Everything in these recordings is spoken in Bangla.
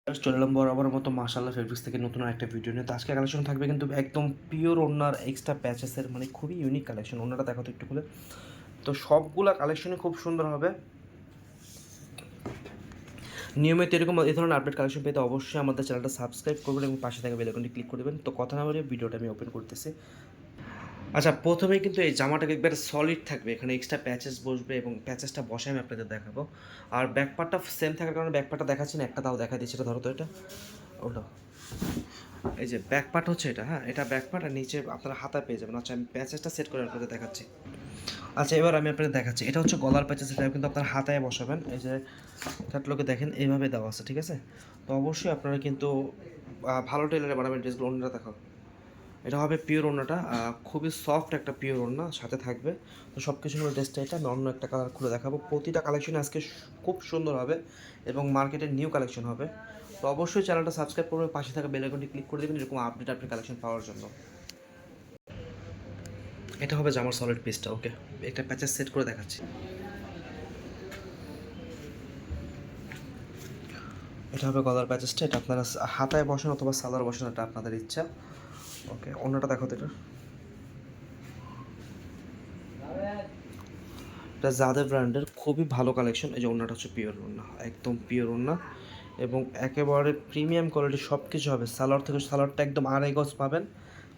চলে এলাম বরাবর মতো মাশাআল্লাহ ফেব্রিক্স থেকে নতুন একটা ভিডিও নিয়ে। তো আজকে কালেকশন থাকবে কিন্তু একদম পিওর ওড়নার এক্সট্রা প্যাচেসের, মানে খুবই ইউনিক কালেকশন। ওড়নাটা দেখো তো একটু খুলে। তো সবগুলা কালেকশনই খুব সুন্দর হবে। নিয়মিত এরকম এই ধরনের আপডেট কালেকশন পেতে অবশ্যই আমাদের চ্যানেলটা সাবস্ক্রাইব করবেন এবং পাশে থাকা বেল আইকনটি ক্লিক করে দেবেন। তো কথা না বলে ভিডিওটা আমি ওপেন করতেছি। আচ্ছা, প্রথমেই কিন্তু এই জামাটা একবারে সলিড থাকবে, এখানে এক্সট্রা প্যাচেস বসবে এবং প্যাচেসটা বসে আমি আপনাদের দেখাবো। আর ব্যাকপার্টটা সেম থাকার কারণে ব্যাকপার্টটা দেখাচ্ছি না, একটা তাও দেখা দিচ্ছি। এটা ধরো তো, এটা ওটা এই যে ব্যাক পার্ট হচ্ছে এটা। হ্যাঁ, এটা ব্যাক পার্ট আর নিচে আপনারা হাতা পেয়ে যাবেন। আচ্ছা, আমি প্যাচেসটা সেট করে আপনাদের দেখাচ্ছি। আচ্ছা, এবার আমি আপনাদের দেখাচ্ছি। এটা হচ্ছে গলার প্যাচেস, এটা কিন্তু আপনার হাতায় বসাবেন। এই যে ক্যাটলগে দেখেন এইভাবে দেওয়া আছে, ঠিক আছে? তো অবশ্যই আপনারা কিন্তু ভালো টেলারে বানাবেন ড্রেসগুলো। অন্যটা দেখাও, এটা হবে পিওর ওড়নাটা, খুবই সফট একটা পিওর ওড়না সাথে থাকবে। তো সব কিছু মিলে ড্রেসটা এটা। আমি অন্য একটা কালার খুলে দেখাবো। প্রতিটা কালেকশন আজকে খুব সুন্দর হবে এবং মার্কেটের নিউ কালেকশন হবে। তো অবশ্যই চ্যানেলটা সাবস্ক্রাইব করবেন, পাশে থাকা বেল আইকনটি ক্লিক করে দেবেন এরকম আপডেট কালেকশন পাওয়ার জন্য। এটা হবে জামার সলিড পিসটা। ওকে, একটা প্যাচেস সেট করে দেখাচ্ছি। এটা হবে গলার প্যাচেসটা। এটা আপনারা হাতায় বসেন অথবা সালোয়ার বসেন, এটা আপনাদের ইচ্ছা। ওকে, অন্যটা দেখো তো। এটা জাদের ব্র্যান্ডের খুবই ভালো কালেকশন। এই যে ওড়নাটা হচ্ছে পিওর ওড়না, একদম পিওর ওড়না এবং একেবারে প্রিমিয়াম কোয়ালিটি সব কিছু হবে। সালোয়ারটা একদম আড়াই গজ পাবেন।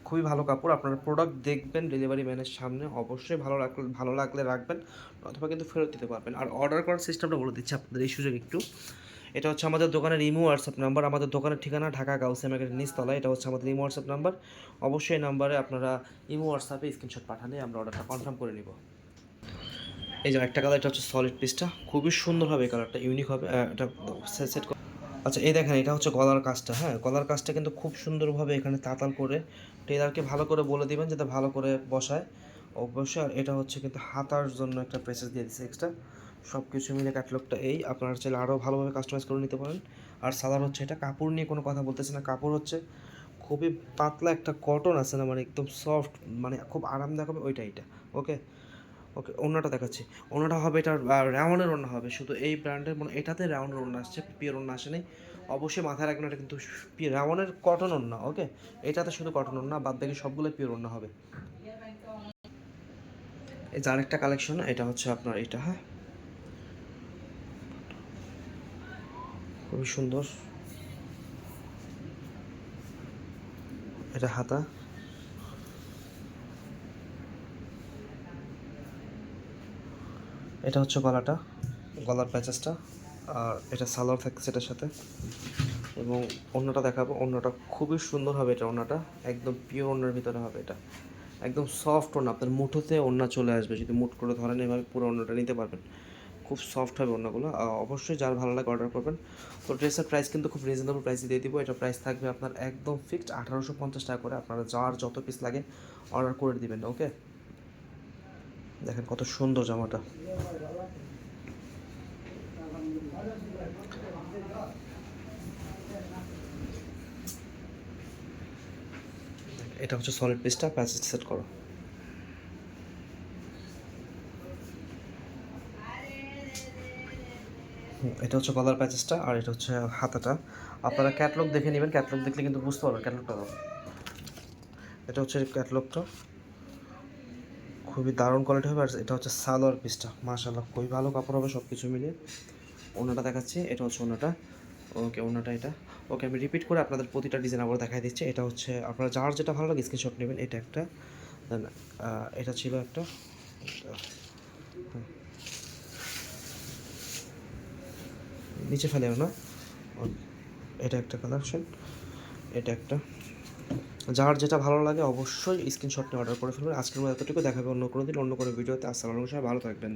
খুবই ভালো কাপড়। আপনারা প্রোডাক্ট দেখবেন ডেলিভারি ম্যানের সামনে, অবশ্যই ভালো লাগলে রাখবেন, অথবা কিন্তু ফেরত দিতে পারবেন। আর অর্ডার করার সিস্টেমটা বলে দিচ্ছি আপনাদের এই সুযোগ একটু। এটা হচ্ছে আমাদের দোকানের ইমো হোয়াটসঅ্যাপ নাম্বার। আমাদের দোকানের ঠিকানা ঢাকা গাউসিয়া মার্কেটের নিচতলায়। এটা হচ্ছে আমাদের ইমো হোয়াটসঅ্যাপ নাম্বার। অবশ্যই এই নাম্বারে আপনারা ইমো হোয়াটসঅ্যাপে স্ক্রিনশট পাঠালে আমরা অর্ডারটা কনফার্ম করে নিব। এই যে একটা কালার, এটা হচ্ছে সলিড পিসটা, খুবই সুন্দর হবে, এই কালারটা ইউনিক হবে। এটা সেট। আচ্ছা, এই দেখেন, এটা হচ্ছে গলার কাজটা। হ্যাঁ, গলার কাজটা কিন্তু খুব সুন্দরভাবে এখানে তাতাল করে টেলারকে ভালো করে বলে দিবেন যাতে ভালো করে বসায়। অবশ্যই। আর এটা হচ্ছে কিন্তু হাতার জন্য একটা প্রেসেস দিয়ে দিচ্ছে এক্সট্রা। সব কিছু মিলে ক্যাটালগটা এই। আপনারা চাইলে আরও ভালোভাবে কাস্টমাইজ করে নিতে পারেন। আর সালোয়ার হচ্ছে এটা। কাপড় নিয়ে কোনো কথা বলতেছে না, কাপড় হচ্ছে খুবই পাতলা একটা কটন আছে না, মানে একদম সফট, মানে খুব আরামদায়ক হবে ওইটা এটা। ওকে। ওকে, ওড়নাটা দেখাচ্ছি। ওড়নাটা হবে এটা রাউন্ডের ওড়না হবে শুধু এই ব্র্যান্ডের, মানে এটাতে রাউন্ডের ওড়না আসছে, পিওর ওড়না আসে নাই। অবশ্যই মাথায় রাখবেন, এটা কিন্তু রাউন্ডের কটন ওড়না। ওকে, এটাতে শুধু কটন ওড়না, বাদ বাকি সবগুলো পিওর ওড়না হবে। এই যে আরেকটা কালেকশন, এটা হচ্ছে আপনার এটা। হ্যাঁ, খুবই সুন্দর। এটা হাতা। এটা হচ্ছে গলাটা, গলার প্যাচেসটা। আর এটা সালোয়ার থাকছে এটার সাথে। এবং ওড়নাটা দেখাবো। ওড়নাটা খুবই সুন্দর হবে, এটা ওড়নাটা একদম পিওর ওড়নার ভিতরে হবে এটা। একদম সফট ওড়না, আপনার মুঠোতে ওড়না চলে আসবে। যদি মুঠ করে ধরেন এভাবে পুরো ওড়নাটা নিতে পারবেন। খুব সফট হবে ওড়নাগুলো। অবশ্যই যার ভালো লাগে অর্ডার করবেন। তো ড্রেসের প্রাইস কিন্তু খুব রিজনেবল প্রাইসে দিয়ে দিব। এটা প্রাইস থাকবে আপনার একদম ফিক্সড 1850 টাকা করে। আপনারা যার যত পিস লাগে অর্ডার করে দিবেন। ওকে, দেখেন কত সুন্দর জামাটা। এটা হচ্ছে সলিড পিসটা, প্যাচেস সেট করো। এটা হচ্ছে গলার প্যাচেসটা আর এটা হচ্ছে হাতাটা। আপনারা ক্যাটলগ দেখে নেবেন, ক্যাটলগ দেখলে কিন্তু বুঝতে পারবেন। ক্যাটলগটা দাও। এটা হচ্ছে ক্যাটলগটা, খুবই দারুণ কোয়ালিটি হবে। আর এটা হচ্ছে সালোয়ার পিসটা, মাশাআল্লাহ খুবই ভালো কাপড় হবে সব কিছু মিলিয়ে। ওড়নাটা দেখাচ্ছি, এটা হচ্ছে ওড়নাটা। ওকে, ওড়নাটা এটা। ওকে, আমি রিপিট করে আপনাদের প্রতিটা ডিজাইন আবার দেখাই দিচ্ছি। এটা হচ্ছে আপনারা যার যেটা ভালো লাগে স্ক্রিনশট নেবেন। এটা একটা, দেন এটা ছিল একটা, নিচে ফেলে না। এটা একটা কালেকশন, এটা একটা। যার যেটা ভালো লাগে অবশ্যই স্ক্রিনশট নিয়ে অর্ডার করে ফেলবেন। আজকের মতো এতটুকু, দেখাবে অন্য কোনো দিন অন্য কোনো ভিডিওতে। আসসালামু আলাইকুম, সবাই ভালো থাকবেন।